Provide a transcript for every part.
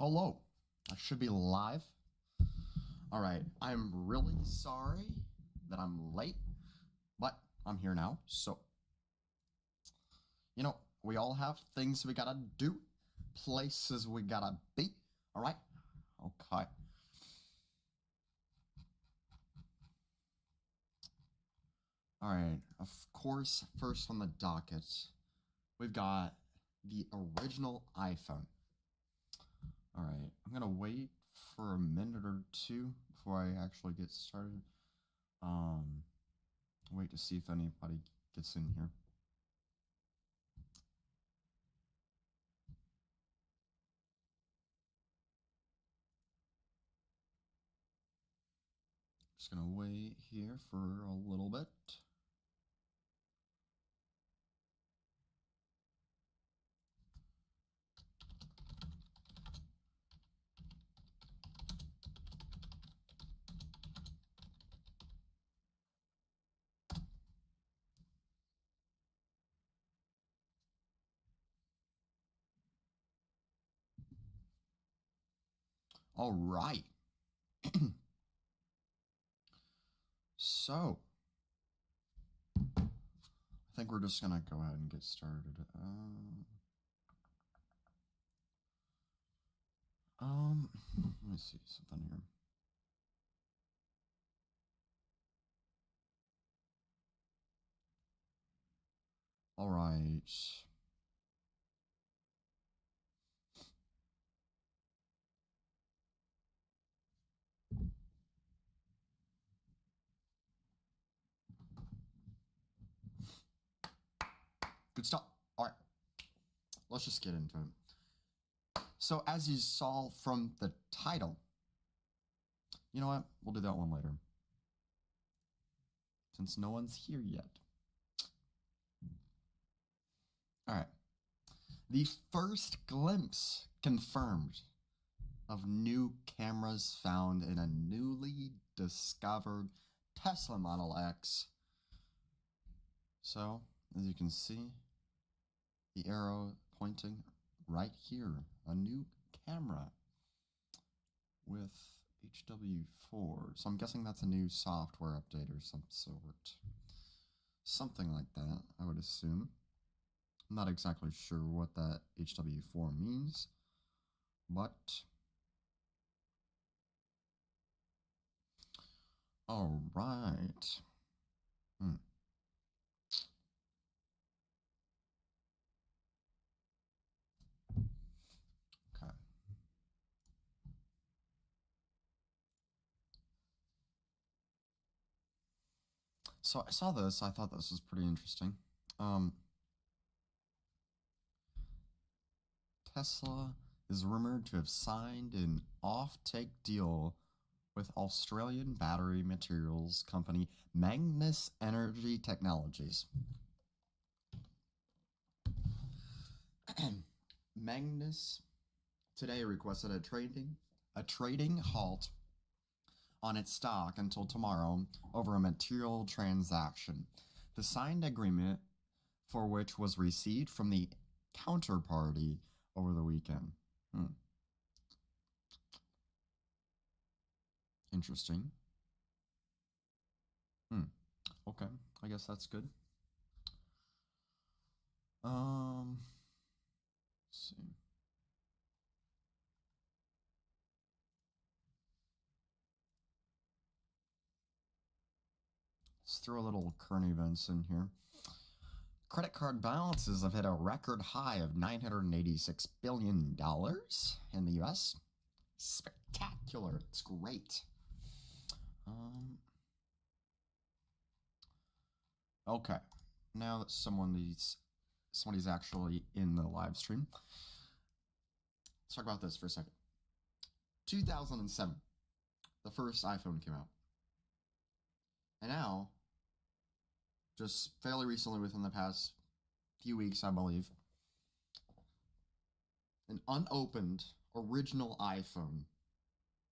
Hello. I should be live. Alright, I'm really sorry that I'm late, but I'm here now, so. We all have things we gotta do, places we gotta be, alright? Okay. Alright, of course, first on the docket, we've got the original iPhone. Alright, I'm gonna wait for a minute or two before I actually get started. Wait to see if anybody gets in here. Just gonna wait here for a little bit. All right. So, I think we're just gonna go ahead and get started. Let me see something here. All right. Good stuff. All right. Let's just get into it. So, as you saw from the title, you know what? We'll do that one later. Since no one's here yet. All right. The first glimpse confirmed of new cameras found in a newly discovered Tesla Model X. So, as you can see, the arrow pointing right here, a new camera with HW4. So I'm guessing that's a new software update or some sort. Something like that, I would assume. I'm not exactly sure what that HW4 means, but all right. Okay. So I saw this. I thought this was pretty interesting. Tesla is rumored to have signed an off-take deal with Australian battery materials company Magnus Energy Technologies. Magnus today requested a trading halt on its stock until tomorrow over a material transaction. The signed agreement for which was received from the counterparty over the weekend. Interesting. Okay, I guess that's good. Let's see. Let's throw a little current events in here. Credit card balances have hit a record high of $986 billion in the US. Spectacular. It's great. Okay. Now that somebody's actually in the live stream, let's talk about this for a second. 2007, the first iPhone came out. And now, just fairly recently, within the past few weeks, I believe, an unopened original iPhone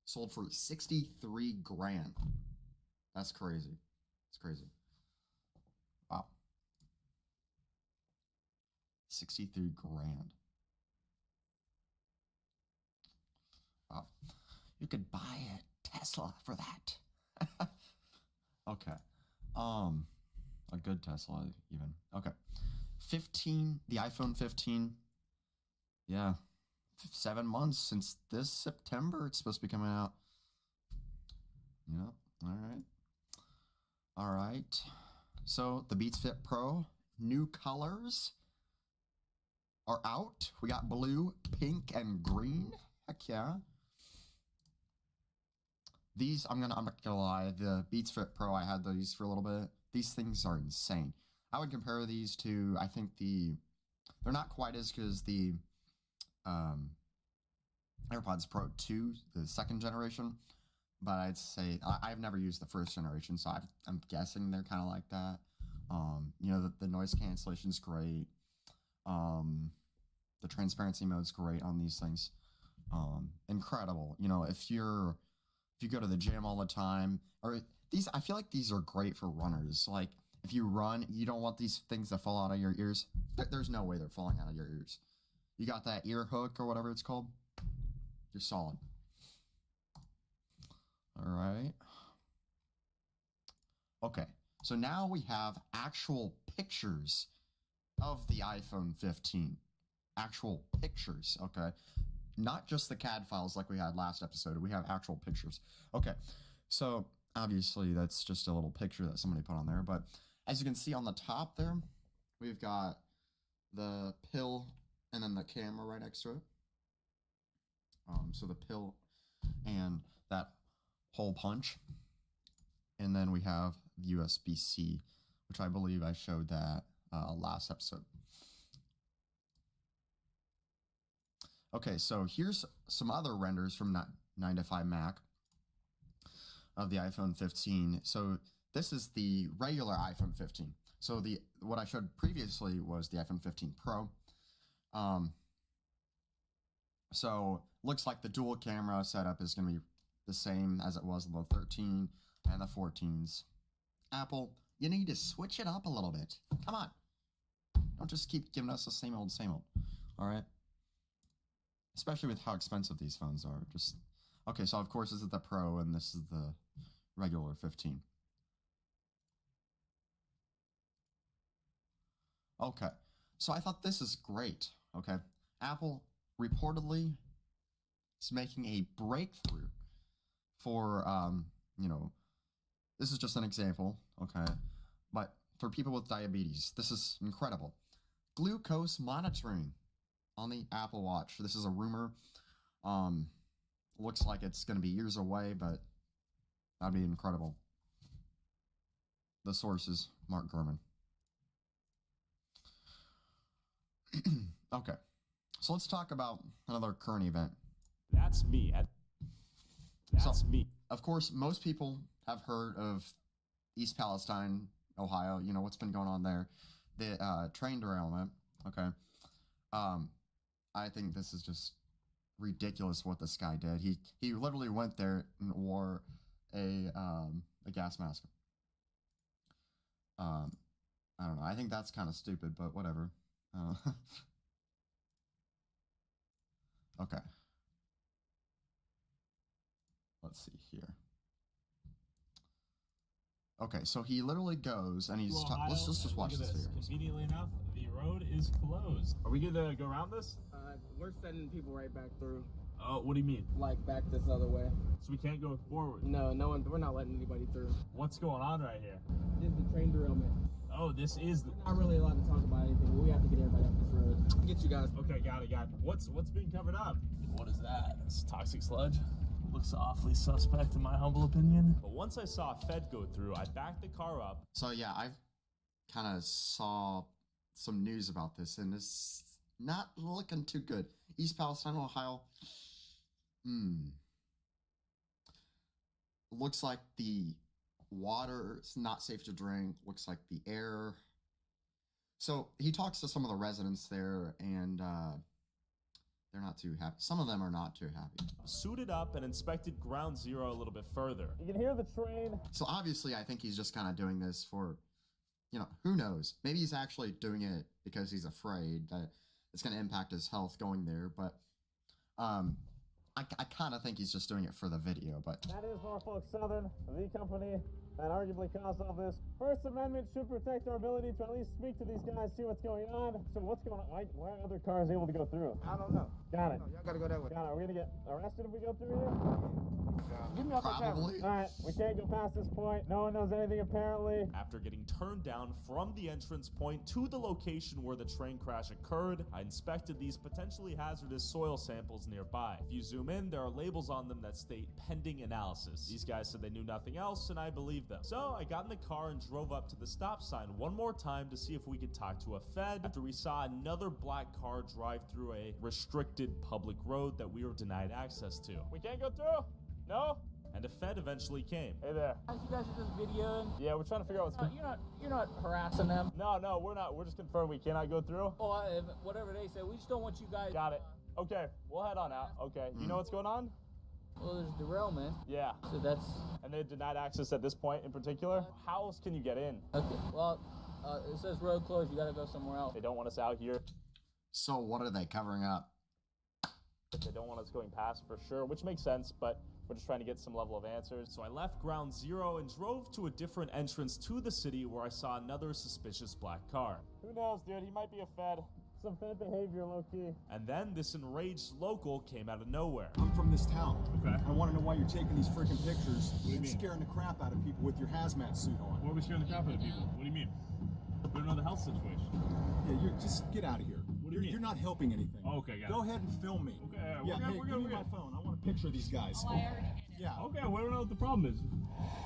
sold for 63 grand. That's crazy. It's crazy. Wow. 63 grand. Wow. You could buy a Tesla for that. Okay. A good Tesla even. Okay. 15, the iPhone 15. Yeah. 7 months since this September it's supposed to be coming out. Yep. All right. All right. So the Beats Fit Pro new colors are out. We got blue, pink, and green. Heck yeah. These, I'm not gonna lie, the Beats Fit Pro, I had these for a little bit. These things are insane. I would compare these to, I think they're not quite as good as the AirPods Pro 2, the second generation, but I'd say, I've never used the first generation, so I'm guessing they're kind of like that. You know, the noise cancellation's great. The transparency mode's great on these things. Incredible. You know, if you go to the gym all the time, or these, I feel like these are great for runners. Like, if you run, you don't want these things to fall out of your ears. There's no way they're falling out of your ears. You got that ear hook or whatever it's called. You're solid. All right. Okay. So now we have actual pictures of the iPhone 15. Actual pictures, okay? Not just the CAD files like we had last episode. We have actual pictures. Okay, so obviously that's just a little picture that somebody put on there, but as you can see on the top there, we've got the pill and then the camera right next to it. So the pill and that hole punch. And then we have USB-C, which I believe I showed that last episode. Okay, so here's some other renders from 9to5Mac of the iPhone 15. So this is the regular iPhone 15. So what I showed previously was the iPhone 15 Pro. So looks like the dual camera setup is going to be the same as it was on the 13 and the 14s. Apple, you need to switch it up a little bit. Come on. Don't just keep giving us the same old, all right? Especially with how expensive these phones are. Okay, so of course this is the Pro and this is the regular 15. Okay, so I thought this is great, okay? Apple reportedly is making a breakthrough for, you know, this is just an example, okay? But for people with diabetes, this is incredible. Glucose monitoring on the Apple Watch. This is a rumor. Looks like it's going to be years away, but that'd be incredible. The source is Mark Gurman. Okay, so let's talk about another current event. That's me. That's me. Of course, most people have heard of East Palestine, Ohio. You know what's been going on there. The train derailment. Okay. I think this is just ridiculous what this guy did. He literally went there and wore a gas mask. I don't know. I think that's kind of stupid, but whatever. Okay. Let's see here. Okay, so he literally goes and he's let's just watch this video. Conveniently enough, the road is closed. Are we gonna go around this? We're sending people right back through. Oh, what do you mean? Like back this other way. So we can't go forward? No, we're not letting anybody through. What's going on right here? This is the train derailment. Oh, this is the... We're not really allowed to talk about anything, but we have to get everybody off this road. Get you guys. Okay, got it. What's being covered up? What is that? It's toxic sludge. Looks awfully suspect in my humble opinion. But once I saw a Fed go through, I backed the car up. So yeah, I kind of saw some news about this, and it's not looking too good. East Palestine, Ohio. Looks like the water is not safe to drink. Looks like the air. So he talks to some of the residents there, and they're not too happy. Some of them are not too happy. Suited up and inspected ground zero a little bit further. You can hear the train. So obviously I think he's just kind of doing this for, you know, who knows? Maybe he's actually doing it because he's afraid that it's going to impact his health going there. But I kind of think he's just doing it for the video, but... That is Norfolk Southern, the company that arguably caused all this. First Amendment should protect our ability to at least speak to these guys, see what's going on. So what's going on? Why are other cars able to go through? I don't know. Got it. Y'all gotta go that way. Got it. Are we gonna get arrested if we go through here? Give me off that camera. Probably. Alright, we can't go past this point. No one knows anything apparently. After getting turned down from the entrance point to the location where the train crash occurred, I inspected these potentially hazardous soil samples nearby. If you zoom in, there are labels on them that state pending analysis. These guys said they knew nothing else, and I believed them. So I got in the car and drove up to the stop sign one more time to see if we could talk to a Fed after we saw another black car drive through a restricted public road that we were denied access to. We can't go through? No? And a Fed eventually came. Hey there. You guys are just videoing. Yeah, we're trying to figure out what's going on. You're not harassing them. No, we're not. We're just confirming we cannot go through. Well, whatever they say, we just don't want you guys. Got it. Okay, we'll head on out. Okay, you know what's going on? Well, there's derailment. Yeah. So that's And they denied access at this point in particular? How else can you get in? okay. Well, it says road closed. You gotta go somewhere else. They don't want us out here. So what are they covering up? They don't want us going past for sure, which makes sense, but we're just trying to get some level of answers. So I left ground zero and drove to a different entrance to the city where I saw another suspicious black car. Who knows, dude? He might be a Fed. Some Fed behavior, low-key. And then this enraged local came out of nowhere. I'm from this town. Okay. I want to know why you're taking these freaking pictures do you and mean? scaring the crap out of people with your hazmat suit on. Why are we scaring the crap out of people? What do you mean? We don't know the health situation. Yeah, you're just get out of here. What do you mean? You're not helping anything. Oh, okay, got it. Go ahead and film me. Okay, yeah, we're good, give me we're my good. phone. I want to picture these guys. Yeah. Okay, we don't know what the problem is.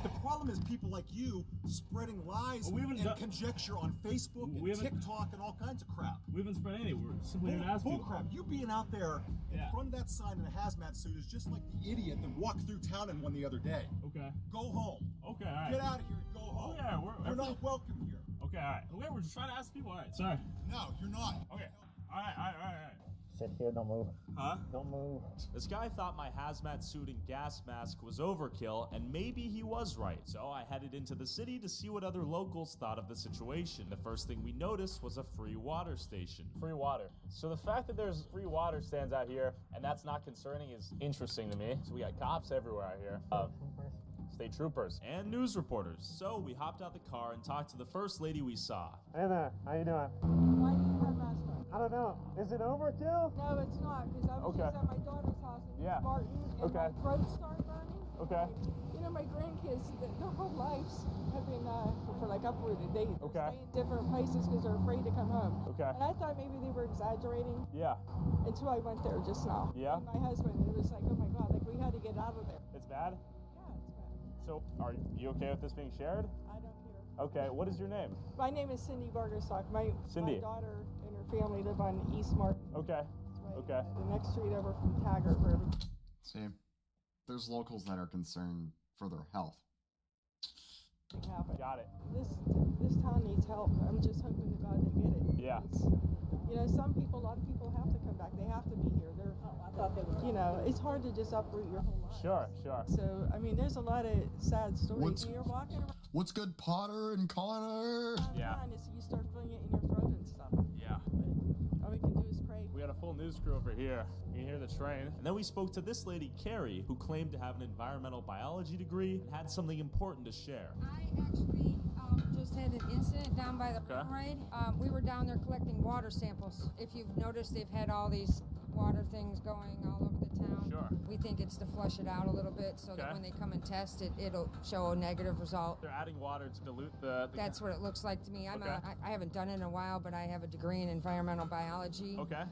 The problem is people like you spreading lies Well, we haven't and done- conjecture on Facebook We and haven't- TikTok and all kinds of crap. We haven't spread any. We're simply here to ask Bull people. crap. You being out there in Yeah. front of that sign in a hazmat suit is just like the idiot that walked through town in one the other day. Okay. Go home. Okay, all right. Get out of here and go home. Okay, You're not welcome here. Okay, all right. Okay, we're just trying to ask people. All right, sorry. No, you're not. Okay. All right. Sit here, don't move. Huh? Don't move. This guy thought my hazmat suit and gas mask was overkill, and maybe he was right. So I headed into the city to see what other locals thought of the situation. The first thing we noticed was a free water station. Free water. So the fact that there's free water stands out here, and that's not concerning, is interesting to me. So we got cops everywhere out here. State troopers and news reporters. So we hopped out the car and talked to the first lady we saw. Hey there, how you doing? Why do you have masks on? I don't know. Is it overkill? No, it's not, because I was Okay. just at my daughter's house in Yeah. Spartan, and Okay. my throat started burning. Okay. You know, my grandkids, their whole lives have been for like uprooted. They Okay. stay in different places because they're afraid to come home. Okay. And I thought maybe they were exaggerating Yeah. until I went there just now. Yeah? And my husband, it was like, oh my God, like we had to get out of there. It's bad? Yeah, it's bad. So, are you okay with this being shared? I don't care. Okay, what is your name? My name is Cindy Bargerstock. My Cindy. daughter and her family live on East Martin. Okay. It's right, Okay. The next street over from Taggart Road. See, there's locals that are concerned for their health. Happen. Got it. This town needs help. I'm just hoping to God they get it. Yeah. It's, you know, a lot of people have to come back. They have to be here. I thought they were. You know, it's hard to just uproot your whole life. Sure. So, I mean, there's a lot of sad stories. What's- When you're walking around, What's good, Potter and Connor? Yeah. you start feeling it in your throat and stuff. Yeah. But all we can do is pray. We got a full news crew over here. You can hear the train. And then we spoke to this lady, Carrie, who claimed to have an environmental biology degree and had something important to share. I actually just had an incident down by the parade. We were down there collecting water samples. If you've noticed, they've had all these water things going all over the town. Sure. We think it's to flush it out a little bit so that when they come and test it, it'll show a negative result. They're adding water to dilute the That's what it looks like to me. Okay. I haven't done it in a while, but I have a degree in environmental biology. Okay.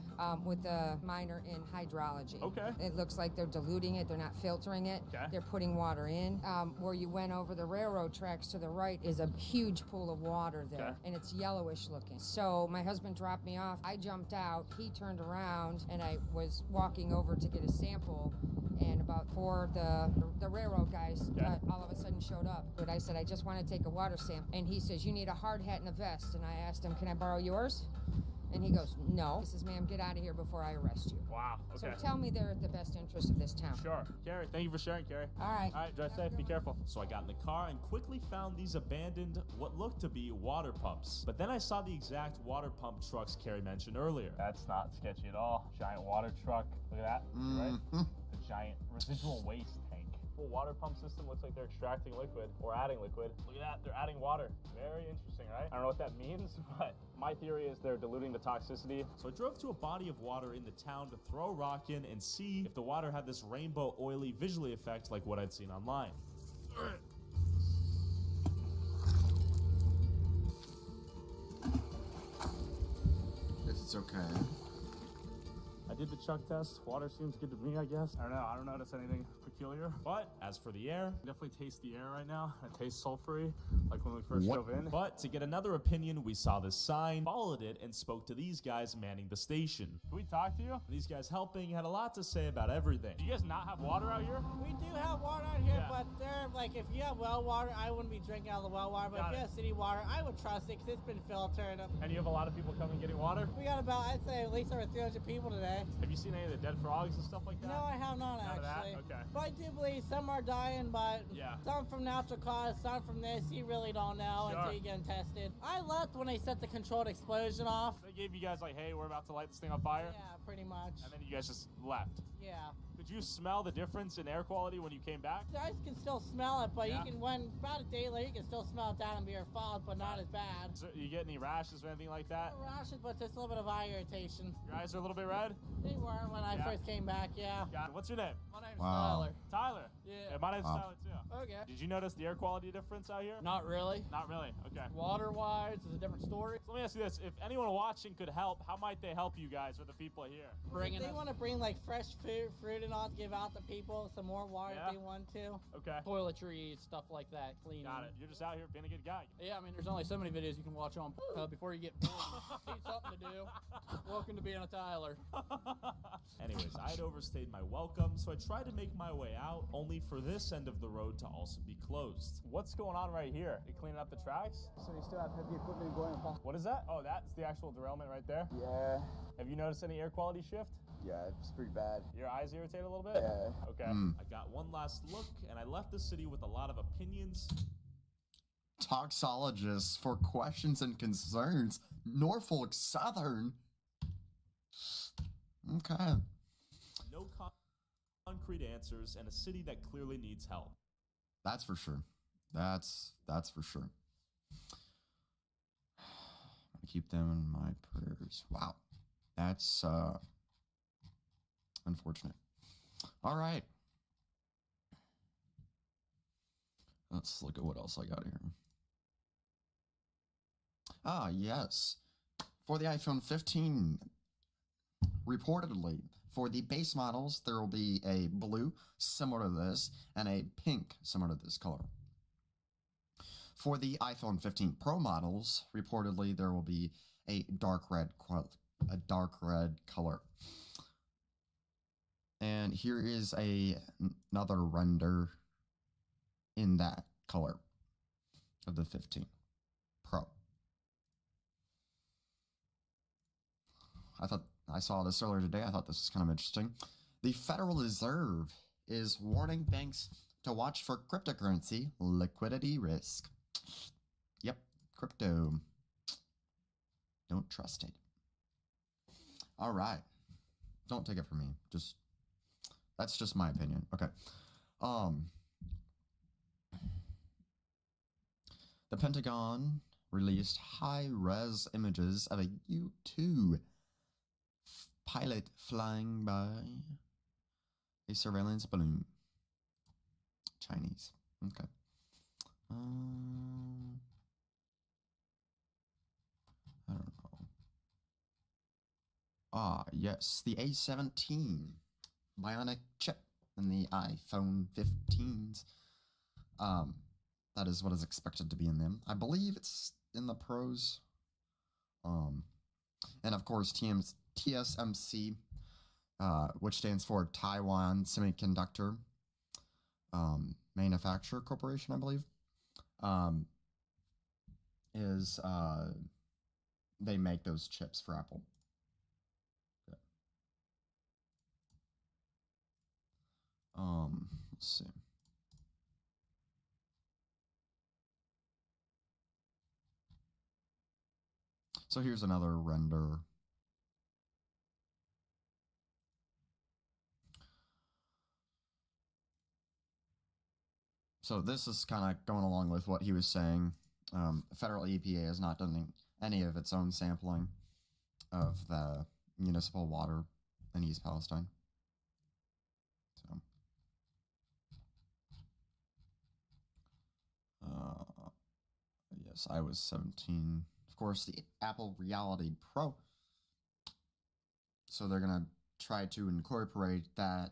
With a minor in hydrology. Okay. It looks like they're diluting it. They're not filtering it. Okay. They're putting water in. Where you went over the railroad tracks to the right is a huge pool of water there, Okay. and it's yellowish looking. So my husband dropped me off. I jumped out. He turned around, and I was walking over to get a sample. And about four, the railroad guys all of a sudden showed up. But I said, I just want to take a water sample. And he says, you need a hard hat and a vest. And I asked him, can I borrow yours? And he goes, no. He says, ma'am, get out of here before I arrest you. Wow. Okay. So tell me they're at the best interest of this town. Sure. Carrie, thank you for sharing, Carrie. All right. All right, drive safe. Be careful. So I got in the car and quickly found these abandoned, what looked to be water pumps. But then I saw the exact water pump trucks Carrie mentioned earlier. That's not sketchy at all. Giant water truck. Look at that. Right? The giant residual waste tank. Full water pump system. Looks like they're extracting liquid or adding liquid. Look at that. They're adding water. Very interesting, right? I don't know what that means, but my theory is they're diluting the toxicity. So I drove to a body of water in the town to throw a rock in and see if the water had this rainbow oily visually effect like what I'd seen online. It's okay. I did the chuck test. Water seems good to me, I guess. I don't know. I don't notice anything peculiar. But as for the air, I definitely taste the air right now. It tastes sulfury, like when we first drove in. But to get another opinion, we saw this sign, followed it, and spoke to these guys manning the station. Can we talk to you? These guys helping had a lot to say about everything. Do you guys not have water out here? We do have water out here, but they're like, if you have well water, I wouldn't be drinking out of the well water. But if you have city water, I would trust it because it's been filtered. And you have a lot of people coming getting water? We got about, I'd say, at least over 300 people today. Have you seen any of the dead frogs and stuff like that? No, I have not, None actually. of that? Okay. But I do believe some are dying, but some from natural cause, some from this. You really don't know until you get them tested. I left when they set the controlled explosion off. They gave you guys like, hey, we're about to light this thing on fire? Yeah, pretty much. And then you guys just left? Yeah. Did you smell the difference in air quality when you came back? You guys can still smell it, but you can, about a day later, you can still smell it down in your falls, but not as bad. So you get any rashes or anything like that? No rashes, but just a little bit of eye irritation. Your eyes are a little bit red? They were when I first came back, Got it. What's your name? My name's Wow. Tyler. Tyler? Yeah. My name's Tyler too. Okay. Did you notice the air quality difference out here? Not really. Not really. Okay. Water-wise is a different story. So let me ask you this. If anyone watching could help, how might they help you guys or the people here? They want to bring like fresh fruit and all to give out to people, some more water if they want to. Okay. Toiletries, stuff like that, cleaning. Got it. You're just out here being a good guy. Yeah, I mean, there's only so many videos you can watch on before you get bored. Need something to do. Welcome to being a Tyler. Anyways, I had overstayed my welcome, so I tried to make my way out, only for this end of the road to also be closed. What's going on right here? You cleaning up the tracks? So you still have heavy equipment going across. What is that? Oh, that's the actual derailment right there? Yeah. Have you noticed any air quality shift? Yeah, it's pretty bad. Your eyes irritate a little bit? Yeah. Okay. I got one last look, and I left the city with a lot of opinions. Toxologist for questions and concerns. Norfolk Southern. Okay. No concrete answers, and a city that clearly needs help. That's for sure. That's for sure. I keep them in my prayers. Wow. That's unfortunate. All right. Let's look at what else I got here. Ah, yes. For the iPhone 15, reportedly, for the base models, there will be a blue similar to this and a pink similar to this color. For the iPhone 15 Pro models, reportedly, there will be a dark red color. And here is another render in that color of the 15 Pro. I saw this earlier today. I thought this was kind of interesting. The Federal Reserve is warning banks to watch for cryptocurrency liquidity risk. Yep, crypto. Don't trust it. All right. Don't take it from me. That's just my opinion. Okay. The Pentagon released high-res images of a U-2 pilot flying by a surveillance balloon. Chinese. Okay. I don't know. Ah, yes. The A17 Bionic Chip in the iPhone 15s. That is what is expected to be in them. I believe it's in the Pros. And of course, TSMC, which stands for Taiwan Semiconductor Manufacturer Corporation, I believe, is they make those chips for Apple. Okay. Let's see. So here's another render. So this is kind of going along with what he was saying. Federal EPA has not done any of its own sampling of the municipal water in East Palestine. So, yes, iOS 17. Of course, the Apple Reality Pro. So they're going to try to incorporate that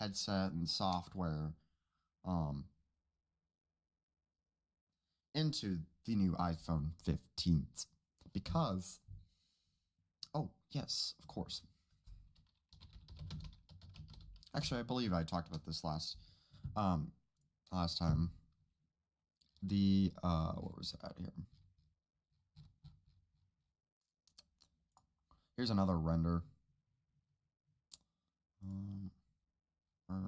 headset and software into the new iPhone 15 because, oh yes, of course. Actually, I believe I talked about this last time. The what was that here? Here's another render. Okay.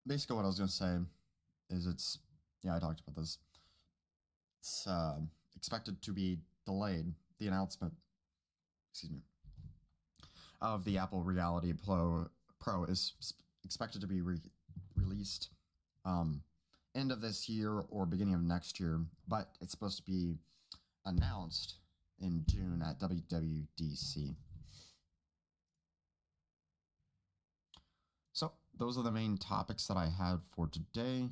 Basically, what I was going to say is I talked about this. It's expected to be delayed. The announcement, of the Apple Reality Pro is expected to be released end of this year or beginning of next year, but it's supposed to be announced in June at WWDC. So those are the main topics that I had for today.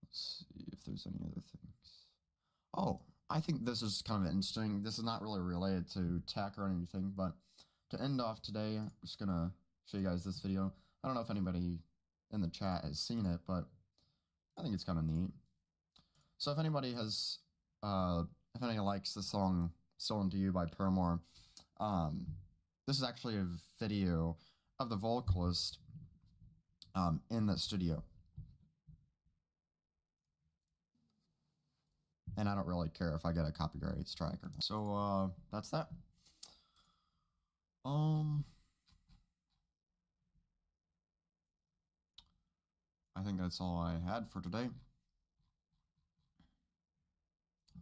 Let's see if there's any other things. Oh, I think this is kind of interesting. This is not really related to tech or anything, but to end off today, I'm just going to show you guys this video. I don't know if anybody in the chat has seen it, but I think it's kind of neat. So if anybody has, if anybody likes the song Stolen to You by Paramore, this is actually a video of the vocalist in the studio. And I don't really care if I get a copyright strike or not. So that's that. I think that's all I had for today.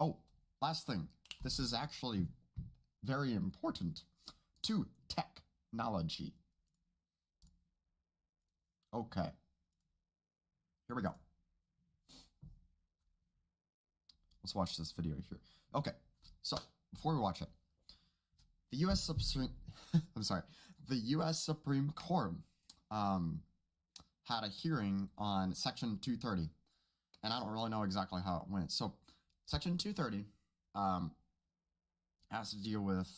Oh, last thing. This is actually very important to technology. Okay. Here we go. Let's watch this video here. Okay, so before we watch it, the U.S. the U.S. Supreme Court had a hearing on Section 230, and I don't really know exactly how it went. So, Section 230 has to deal with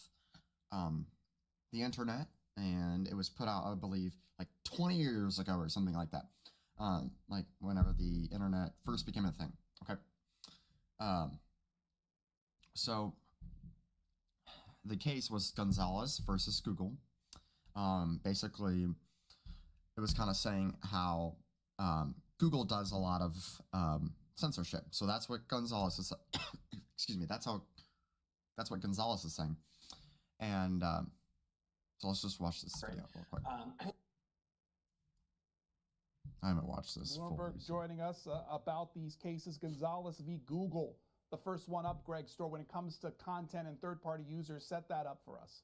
the internet, and it was put out, I believe, like 20 years ago or something like that. Like whenever the internet first became a thing. Okay. So the case was Gonzales versus Google. Basically, it was kind of saying how Google does a lot of censorship. So that's what Gonzales is. Excuse me. That's what Gonzales is saying. And so let's just watch this video real quick. I haven't watched this. Bloomberg joining us about these cases. Gonzales v. Google. The first one up, Greg Store, when it comes to content and third-party users, set that up for us.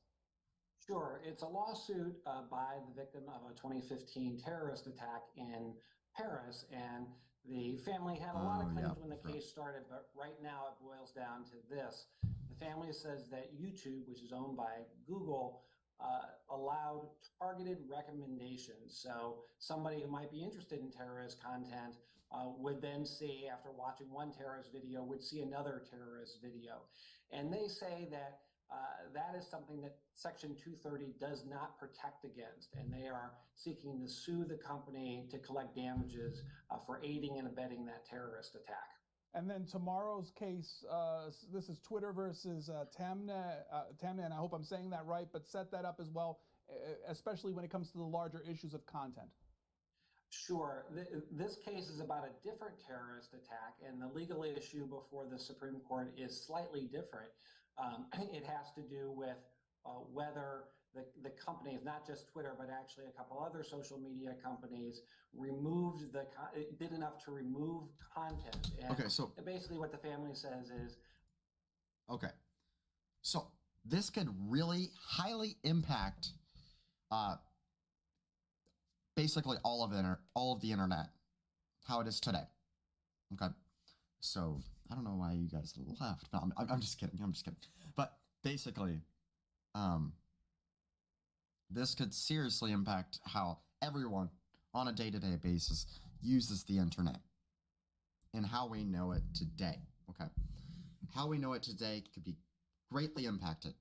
Sure. It's a lawsuit by the victim of a 2015 terrorist attack in Paris, and the family had a lot of claims when the case started, but right now it boils down to this. The family says that YouTube, which is owned by Google, allowed targeted recommendations. So somebody who might be interested in terrorist content would then see, after watching one terrorist video, would see another terrorist video. And they say that that is something that Section 230 does not protect against, and they are seeking to sue the company to collect damages for aiding and abetting that terrorist attack. And then tomorrow's case, this is Twitter versus Tamna, and I hope I'm saying that right, but set that up as well. especially when it comes to the larger issues of content? Sure. This case is about a different terrorist attack, and the legal issue before the Supreme Court is slightly different. It has to do with whether the companies, not just Twitter, but actually a couple other social media companies, did enough to remove content. And okay, so basically what the family says is, okay, so this could really highly impact basically all of the internet, how it is today. Okay, so I don't know why you guys laughed. No, I'm just kidding. I'm just kidding. But basically, this could seriously impact how everyone on a day-to-day basis uses the internet and how we know it today. Okay, how we know it today could be greatly impacted.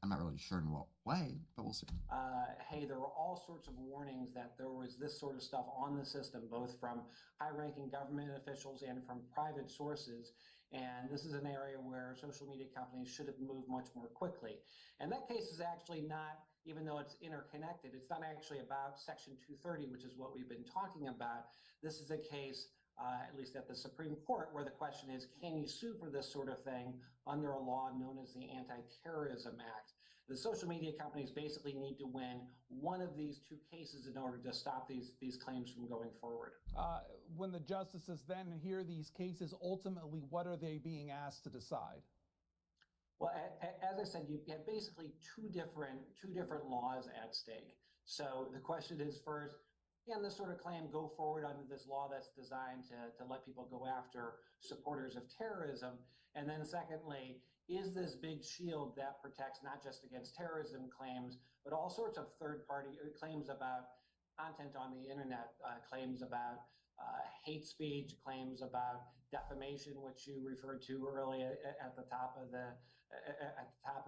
I'm not really sure in what way, but we'll see. Hey, there were all sorts of warnings that there was this sort of stuff on the system, both from high-ranking government officials and from private sources. And this is an area where social media companies should have moved much more quickly. And that case is actually not, even though it's interconnected, it's not actually about Section 230, which is what we've been talking about. This is a case, at least at the Supreme Court, where the question is, can you sue for this sort of thing under a law known as the Anti-Terrorism Act? The social media companies basically need to win one of these two cases in order to stop these claims from going forward. When the justices then hear these cases, ultimately, what are they being asked to decide? Well, as I said, you have basically two different laws at stake. So the question is, first, can this sort of claim go forward under this law that's designed to let people go after supporters of terrorism? And then secondly, is this big shield that protects not just against terrorism claims, but all sorts of third-party claims about content on the internet, claims about hate speech, claims about defamation, which you referred to earlier at the top of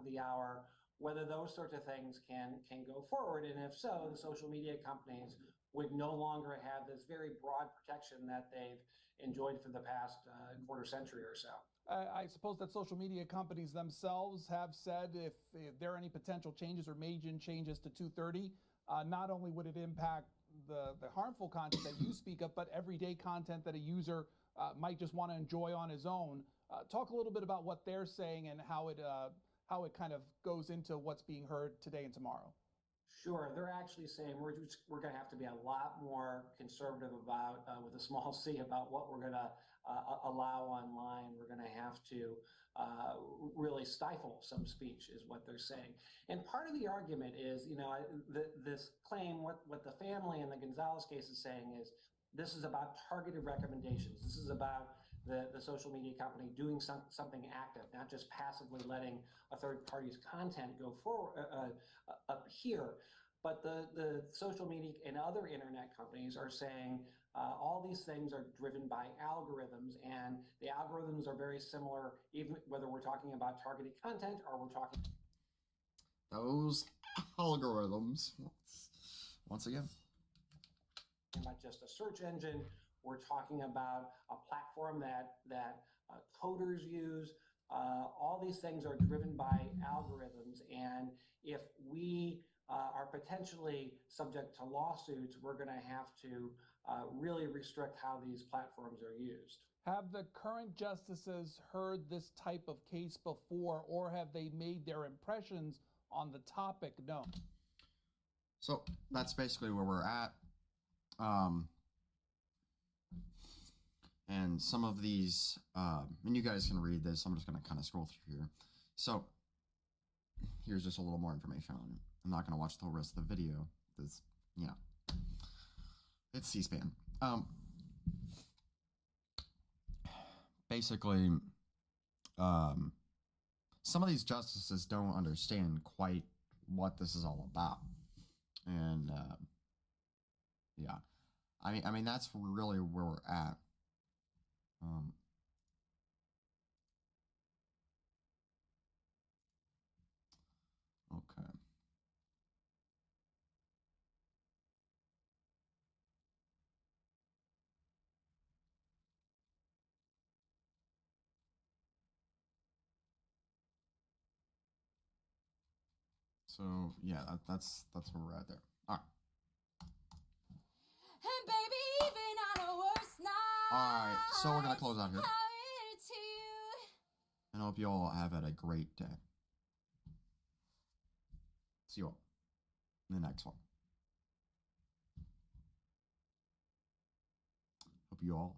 the hour, whether those sorts of things can go forward. And if so, the social media companies would no longer have this very broad protection that they've enjoyed for the past quarter century or so. I suppose that social media companies themselves have said if there are any potential changes or major changes to 230, not only would it impact the harmful content that you speak of, but everyday content that a user might just want to enjoy on his own. Talk a little bit about what they're saying and how it kind of goes into what's being heard today and tomorrow. Sure. They're actually saying we're going to have to be a lot more conservative about, with a small c, about what we're going to allow online. We're going to have to really stifle some speech, is what they're saying. And part of the argument is, this claim, what the family in the Gonzales case is saying is, this is about targeted recommendations. This is about the social media company doing something active, not just passively letting a third party's content go forward up here. But the social media and other internet companies are saying all these things are driven by algorithms, and the algorithms are very similar, even whether we're talking about targeted content or we're talking those algorithms. Once again, about just a search engine. We're talking about a platform that coders use. All these things are driven by algorithms, and if we are potentially subject to lawsuits, we're going to have to really restrict how these platforms are used. Have the current justices heard this type of case before, or have they made their impressions on the topic known? So that's basically where we're at. And some of these, and you guys can read this, I'm just going to kind of scroll through here. So here's just a little more information on it. I'm not going to watch the whole rest of the video because, it's C-SPAN. Basically, some of these justices don't understand quite what this is all about. And, yeah. I mean, that's really where we're at. Okay. So yeah, that's where we're at there. All right. And baby, even on a worse night. All right. So we're gonna close out here. And I hope you all have had a great day. See you all in the next one. Hope you all